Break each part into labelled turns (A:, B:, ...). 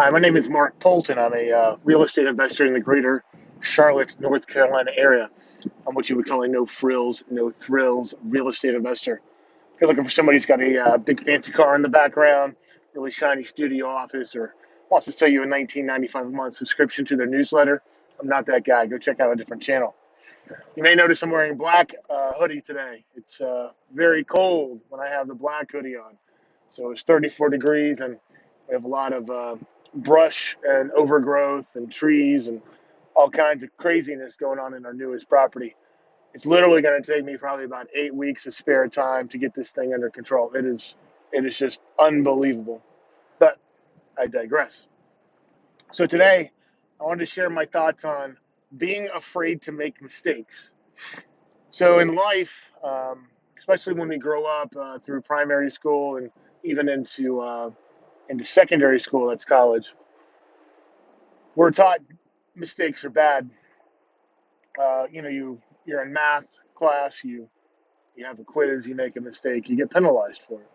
A: Hi, my name is Mark Polton. I'm a real estate investor in the greater Charlotte, North Carolina area. I'm what you would call a no frills, no thrills real estate investor. If you're looking for somebody who's got a big fancy car in the background, really shiny studio office, or wants to sell you a $19.95 a month subscription to their newsletter, I'm not that guy. Go check out a different channel. You may notice I'm wearing black hoodie today. It's very cold when I have the black hoodie on. So it's 34 degrees, and we have a lot of brush and overgrowth and trees and all kinds of craziness going on in our newest property. It's literally going to take me probably about 8 weeks of spare time to get this thing under control. It is just unbelievable. But I digress. So today, I wanted to share my thoughts on being afraid to make mistakes. So in life, especially when we grow up through primary school and even into secondary school, that's college, we're taught mistakes are bad. You're in math class, you have a quiz, you make a mistake, you get penalized for it.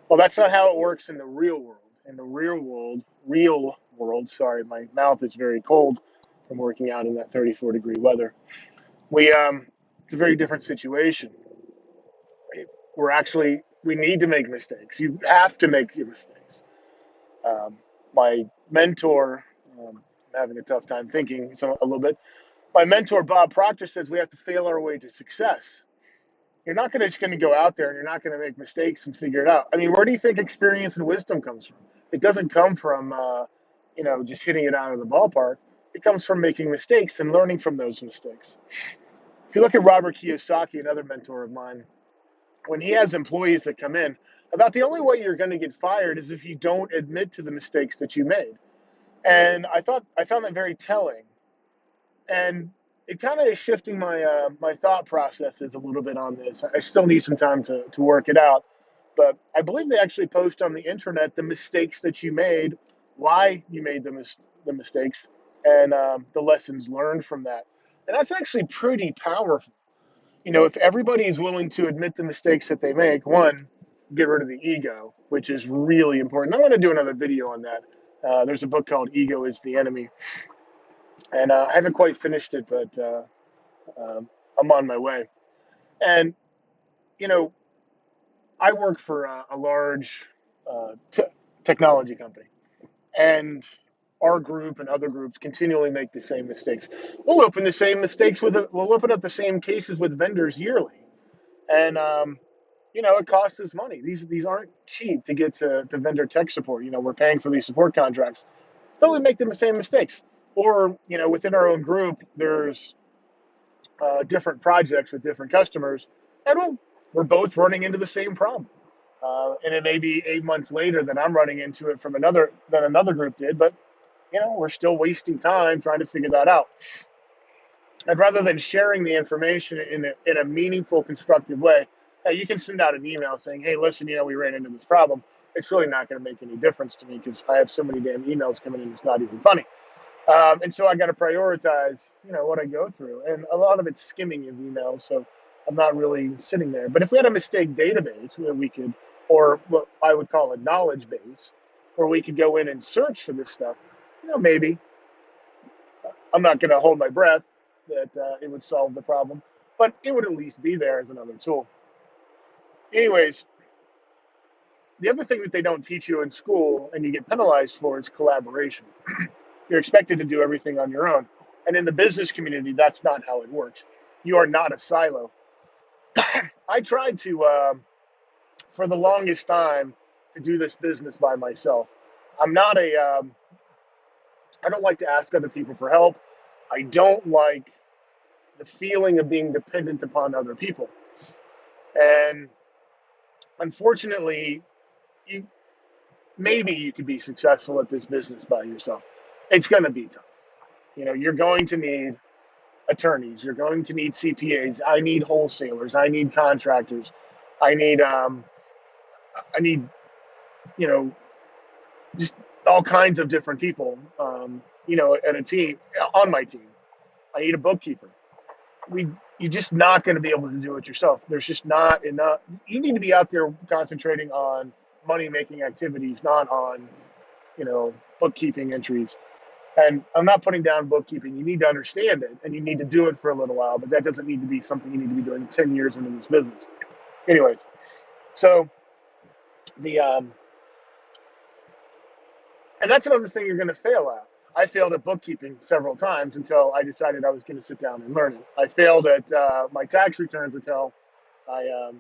A: Well, that's not how it works in the real world. In the real world. Sorry, my mouth is very cold from working out in that 34-degree weather. We It's a very different situation. We need to make mistakes. You have to make your mistakes. My mentor, I'm having a tough time thinking a little bit. My mentor Bob Proctor says we have to fail our way to success. You're not just going to go out there and you're not going to make mistakes and figure it out. I mean, where do you think experience and wisdom comes from? It doesn't come from just hitting it out of the ballpark. It comes from making mistakes and learning from those mistakes. If you look at Robert Kiyosaki, another mentor of mine, when he has employees that come in, about the only way you're going to get fired is if you don't admit to the mistakes that you made. And I found that very telling, and it kind of is shifting my thought processes a little bit on this. I still need some time to work it out, but I believe they actually post on the internet the mistakes that you made, why you made the mistakes, and the lessons learned from that. And that's actually pretty powerful. If everybody is willing to admit the mistakes that they make, one, get rid of the ego, which is really important. I'm going to do another video on that. There's a book called Ego is the Enemy, and I haven't quite finished it, but I'm on my way. And, you know, I work for a large technology company, and our group and other groups continually make the same mistakes. We'll open up the same cases with vendors yearly. And it costs us money. These aren't cheap to get to vendor tech support. We're paying for these support contracts. But we make the same mistakes. Or, within our own group, there's different projects with different customers, and we're both running into the same problem. And it may be 8 months later that I'm running into it than another group did, but we're still wasting time trying to figure that out. And rather than sharing the information in a meaningful, constructive way, hey, you can send out an email saying, hey, listen, we ran into this problem. It's really not going to make any difference to me because I have so many damn emails coming in, it's not even funny. And so I got to prioritize, what I go through. And a lot of it's skimming of emails, so I'm not really sitting there. But if we had a mistake database where we could, or what I would call a knowledge base, where we could go in and search for this stuff, maybe I'm not going to hold my breath that it would solve the problem, but it would at least be there as another tool. Anyways, the other thing that they don't teach you in school and you get penalized for is collaboration. You're expected to do everything on your own. And in the business community, that's not how it works. You are not a silo. I tried for the longest time, to do this business by myself. I'm not I don't like to ask other people for help. I don't like the feeling of being dependent upon other people. And unfortunately, you maybe you could be successful at this business by yourself. It's going to be tough. You're going to need attorneys. You're going to need CPAs. I need wholesalers. I need contractors. I need I need you know just all kinds of different people. And a team on my team. I need a bookkeeper. We You're just not going to be able to do it yourself. There's just not enough. You need to be out there concentrating on money making activities, not on bookkeeping entries. And I'm not putting down bookkeeping. You need to understand it and you need to do it for a little while, but that doesn't need to be something you need to be doing 10 years into this business. Anyways, so the and that's another thing you're going to fail at. I failed at bookkeeping several times until I decided I was going to sit down and learn it. I failed at my tax returns until I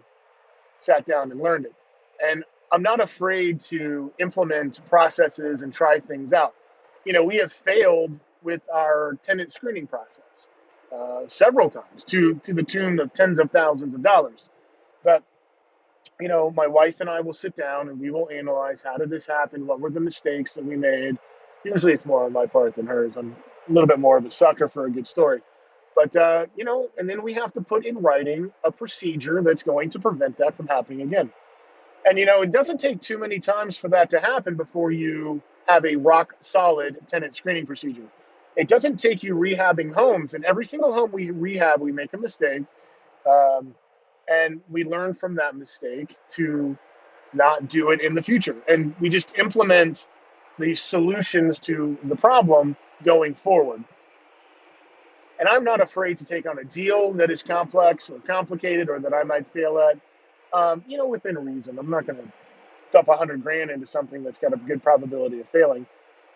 A: sat down and learned it. And I'm not afraid to implement processes and try things out. We have failed with our tenant screening process several times to the tune of tens of thousands of dollars. But my wife and I will sit down and we will analyze how did this happen? What were the mistakes that we made? Usually it's more on my part than hers. I'm a little bit more of a sucker for a good story. But, and then we have to put in writing a procedure that's going to prevent that from happening again. And, it doesn't take too many times for that to happen before you have a rock solid tenant screening procedure. It doesn't take you rehabbing homes. And every single home we rehab, we make a mistake. Um, and we learn from that mistake to not do it in the future. And we just implement these solutions to the problem going forward. And I'm not afraid to take on a deal that is complex or complicated or that I might fail at, within reason. I'm not going to dump 100 grand into something that's got a good probability of failing.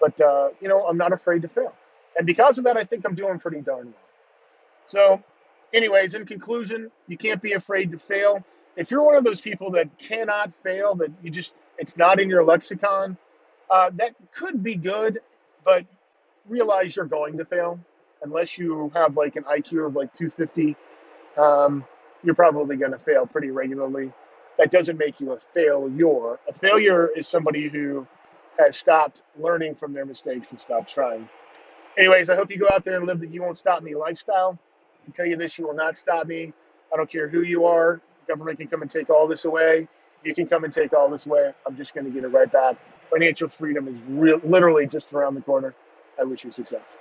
A: But, I'm not afraid to fail. And because of that, I think I'm doing pretty darn well. So, anyways, in conclusion, you can't be afraid to fail. If you're one of those people that cannot fail, that it's not in your lexicon, that could be good, but realize you're going to fail. Unless you have like an IQ of like 250, you're probably going to fail pretty regularly. That doesn't make you a failure. A failure is somebody who has stopped learning from their mistakes and stopped trying. Anyways, I hope you go out there and live the "you won't stop me" lifestyle. I can tell you this: you will not stop me. I don't care who you are. Government can come and take all this away. You can come and take all this away. I'm just going to get it right back. Financial freedom is literally just around the corner. I wish you success.